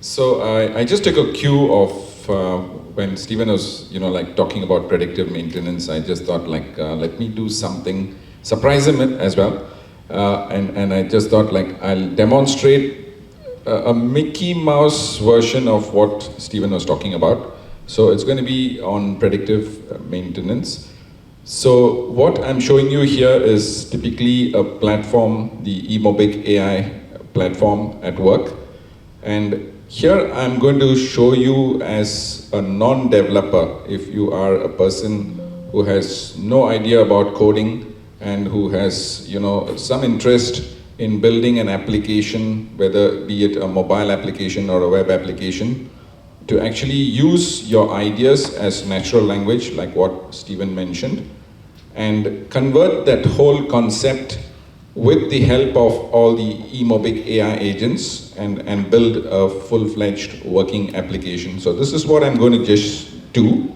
So I just took a cue of when Stephen was, like talking about predictive maintenance. I just thought, like, let me do something, surprise him as well. And I just thought, like, I'll demonstrate a Mickey Mouse version of what Stephen was talking about. So it's going to be on predictive maintenance. So what I'm showing you here is typically a platform, the eMOBIQ AI platform at work. And here I'm going to show you as a non-developer, if you are a person who has no idea about coding and who has, some interest in building an application, whether be it a mobile application or a web application, to actually use your ideas as natural language, like what Stephen mentioned, and convert that whole concept with the help of all the eMOBIQ AI agents and build a full-fledged working application. So this is what I'm going to just do.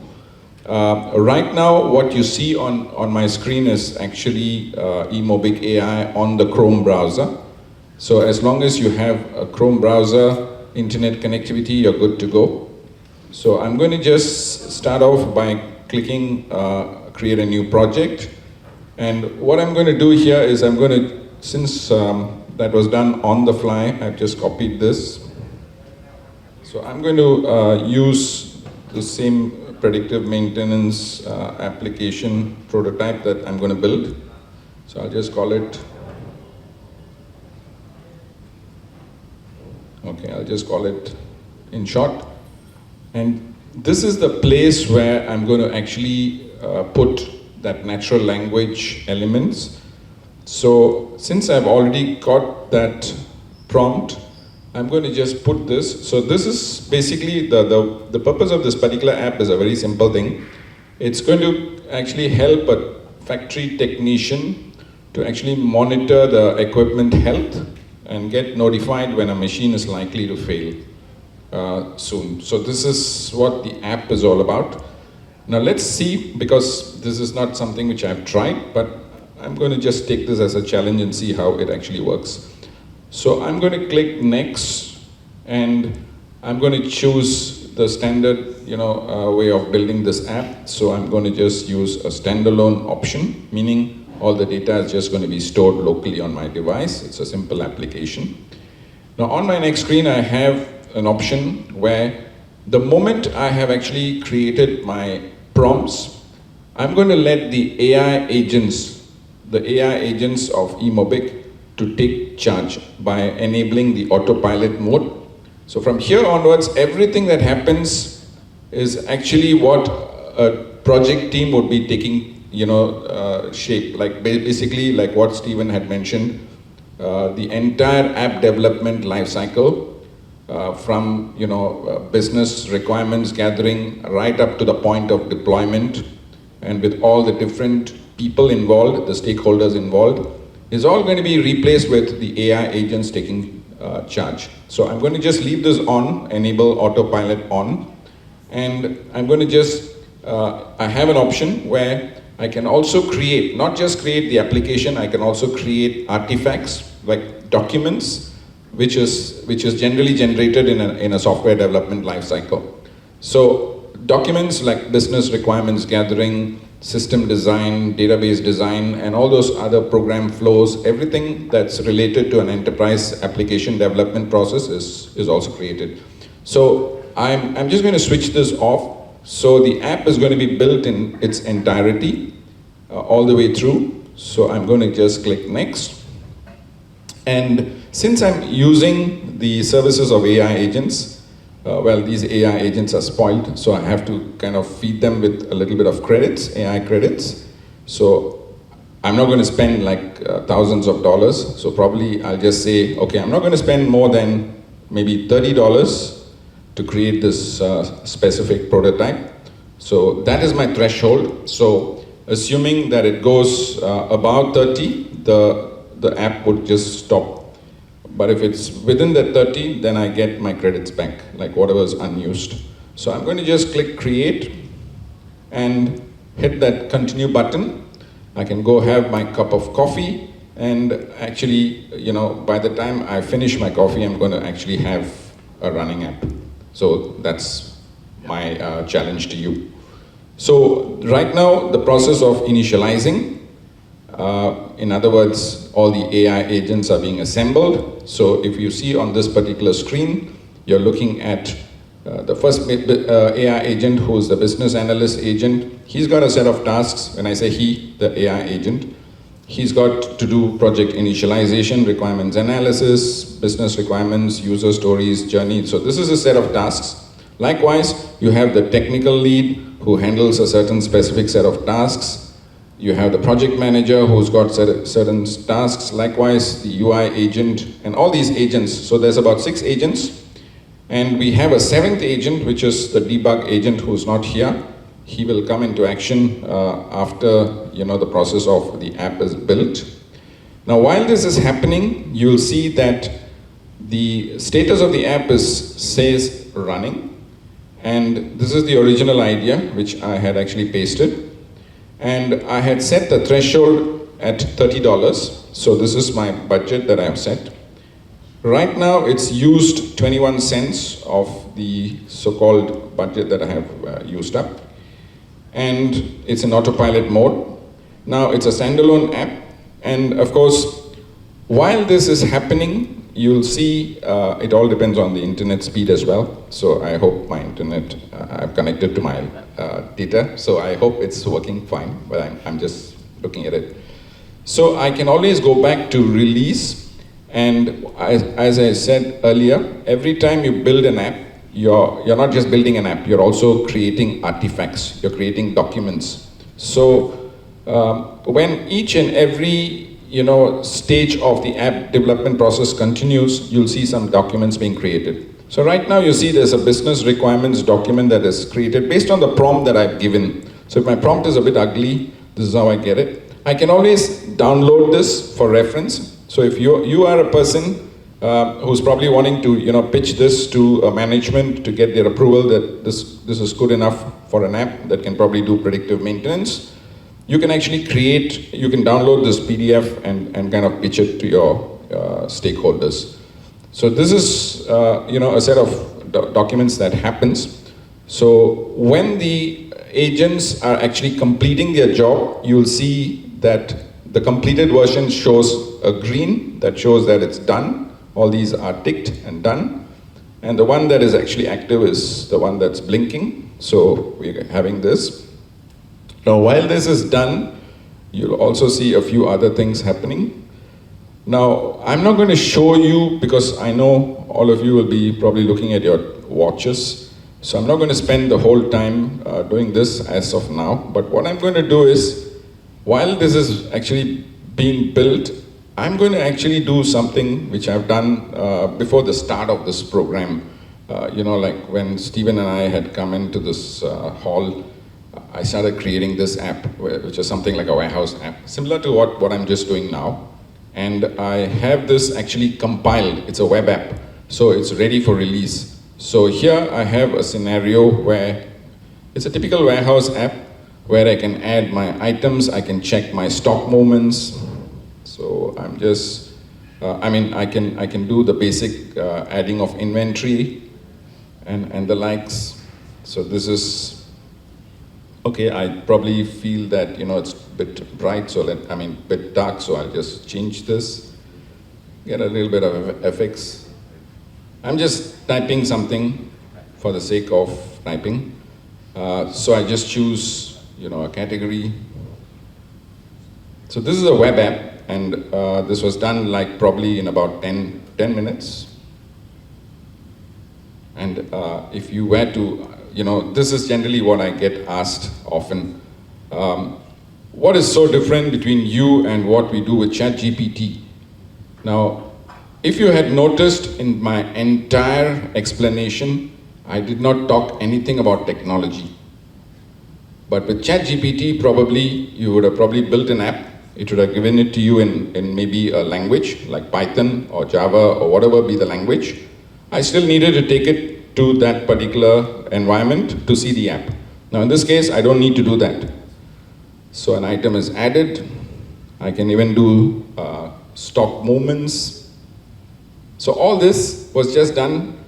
Right now, what you see on my screen is actually eMOBIQ AI on the Chrome browser. So as long as you have a Chrome browser, internet connectivity, you're good to go. So I'm going to just start off by clicking create a new project. And what I'm going to do here is I'm going to, since that was done on the fly, I've just copied this. So I'm going to use the same predictive maintenance application prototype that I'm going to build. So I'll just call it, I'll just call it in short. And this is the place where I'm going to actually put that natural language elements. So since I've already got that prompt, I'm going to just put this. So this is basically the purpose of this particular app is a very simple thing. It's going to actually help a factory technician to actually monitor the equipment health and get notified when a machine is likely to fail soon. So this is what the app is all about. Now let's see, because this is not something which I've tried, but I'm going to just take this as a challenge and see how it actually works. So I'm going to click next, and I'm going to choose the standard, way of building this app. So I'm going to just use a standalone option, meaning all the data is just going to be stored locally on my device. It's a simple application. Now on my next screen, I have an option where the moment I have actually created my prompts, I'm going to let the AI agents of eMOBIQ to take charge by enabling the autopilot mode. So from here onwards, everything that happens is actually what a project team would be taking, shape. Like basically, like what Stephen had mentioned, the entire app development lifecycle, from business requirements gathering right up to the point of deployment, and with all the different people involved, the stakeholders involved, is all going to be replaced with the AI agents taking charge. So I'm going to just leave this on, enable autopilot on, and I'm going to just, I have an option where I can also create, not just create the application, I can also create artifacts like documents, which is generally generated in a software development lifecycle. So documents like business requirements gathering, system design, database design, and all those other program flows, everything that's related to an enterprise application development process is also created. So I'm just going to switch this off. So the app is going to be built in its entirety all the way through. So I'm going to just click next. And since I'm using the services of AI agents, these AI agents are spoiled, so I have to kind of feed them with a little bit of credits, AI credits. So I'm not going to spend like thousands of dollars. So probably I'll just say, okay, I'm not going to spend more than maybe $30 to create this specific prototype. So that is my threshold. So assuming that it goes about 30, the app would just stop. But if it's within that 30, then I get my credits back, like whatever is unused. So I'm going to just click create and hit that continue button. I can go have my cup of coffee, and actually, by the time I finish my coffee, I'm going to actually have a running app. So that's my challenge to you. So right now, the process of initializing, in other words, all the AI agents are being assembled. So if you see on this particular screen, you're looking at the first AI agent, who's the business analyst agent. He's got a set of tasks. When I say he, the AI agent, he's got to do project initialization, requirements analysis, business requirements, user stories, journey. So this is a set of tasks. Likewise, you have the technical lead who handles a certain specific set of tasks. You have the project manager who's got certain tasks. Likewise, the UI agent and all these agents. So there's about 6 agents. And we have a 7th agent, which is the debug agent, who's not here. He will come into action after the process of the app is built. Now, while this is happening, you'll see that the status of the app says running. And this is the original idea, which I had actually pasted. And I had set the threshold at $30. So this is my budget that I have set. Right now, it's used 21 cents of the so-called budget that I have used up. And it's in autopilot mode. Now, it's a standalone app. And of course, while this is happening, you'll see it all depends on the internet speed as well. So I hope my internet, I've connected to my data. So I hope it's working fine, but I'm just looking at it. So I can always go back to release. And as I said earlier, every time you build an app, you're not just building an app, you're also creating artifacts, you're creating documents. So when each and every stage of the app development process continues, you'll see some documents being created. So right now you see there's a business requirements document that is created based on the prompt that I've given. So if my prompt is a bit ugly, this is how I get it. I can always download this for reference. So if you are a person who's probably wanting to pitch this to management to get their approval that this is good enough for an app that can probably do predictive maintenance, you can actually you can download this PDF and kind of pitch it to your stakeholders. So this is a set of documents that happens. So when the agents are actually completing their job, you'll see that the completed version shows a green that shows that it's done. All these are ticked and done. And the one that is actually active is the one that's blinking. So we're having this. Now, while this is done, you'll also see a few other things happening. Now, I'm not going to show you because I know all of you will be probably looking at your watches. So I'm not going to spend the whole time doing this as of now. But what I'm going to do is, while this is actually being built, I'm going to actually do something which I've done before the start of this program. Like when Stephen and I had come into this hall, I started creating this app, which is something like a warehouse app, similar to what I'm just doing now. And I have this actually compiled. It's a web app, so it's ready for release. So here I have a scenario where it's a typical warehouse app where I can add my items, I can check my stock movements. So I'm just, I can do the basic adding of inventory and the likes. So this is, okay, I probably feel that, it's a bit bright, so bit dark, so I'll just change this. Get a little bit of FX. I'm just typing something for the sake of typing. So I just choose, a category. So this is a web app. And this was done probably in about 10 minutes. And if you were to, this is generally what I get asked often. What is so different between you and what we do with ChatGPT? Now, if you had noticed in my entire explanation, I did not talk anything about technology. But with ChatGPT, probably you would have probably built an app. It would have given it to you in maybe a language like Python or Java or whatever be the language. I still needed to take it to that particular environment to see the app. Now in this case, I don't need to do that. So an item is added. I can even do stock movements. So all this was just done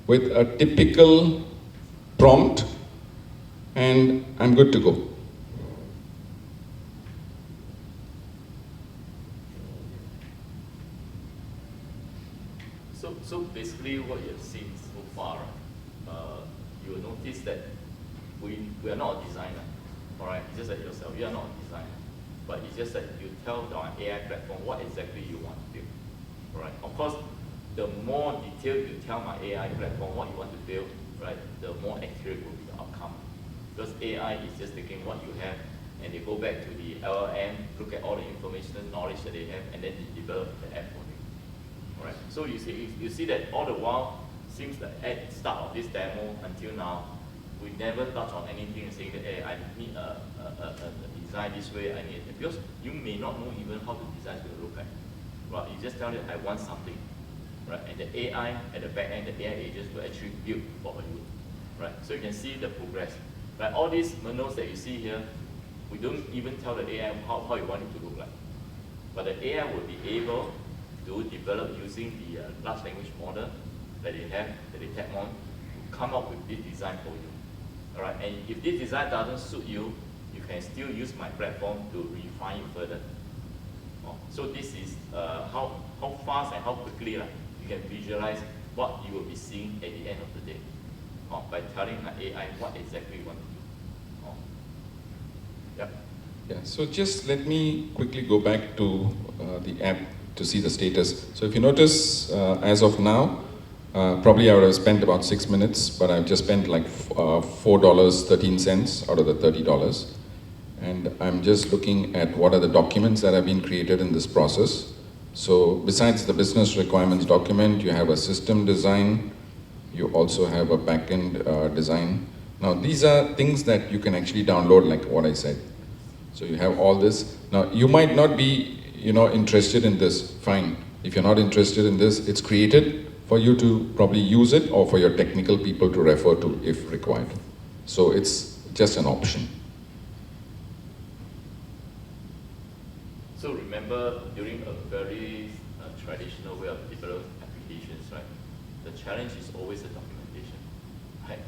with a typical prompt, and I'm good to go. So basically what you have seen so far, you will notice that we are not a designer, all right? It's just like yourself, you are not a designer. But it's just that you tell our AI platform what exactly you want to build, all right? Of course, the more detailed you tell my AI platform what you want to build, right, the more accurate will be the outcome. Because AI is just taking what you have, and they go back to the LLM, look at all the information, knowledge that they have, and then they develop the app for you. All right. So you see that all the while, since the start of this demo until now, we never touch on anything saying that, hey, I need a design this way, I need it. Because you may not know even how the design is going to look like. Right? You just tell it, I want something. Right? And the AI at the back end, the AI agents will actually build for you. Right? So you can see the progress. Right? All these menus that you see here, we don't even tell the AI how you want it to look like. But the AI will be able to develop using the large language model that they have, that they tap on, to come up with this design for you. All right, and if this design doesn't suit you, you can still use my platform to refine it further. So this is how fast and how quickly you can visualize what you will be seeing at the end of the day by telling my AI what exactly you want to do. Yep. Yeah, so just let me quickly go back to the app to see the status. So if you notice, as of now, probably I would have spent about 6 minutes, but I've just spent like $4.13 out of the $30. And I'm just looking at what are the documents that have been created in this process. So besides the business requirements document, you have a system design, you also have a backend design. Now these are things that you can actually download, like what I said. So you have all this. Now you might not be interested in this, fine. If you're not interested in this, it's created for you to probably use it or for your technical people to refer to if required. So it's just an option. So remember, during a very traditional way of developing applications, right, the challenge is always the documentation, right?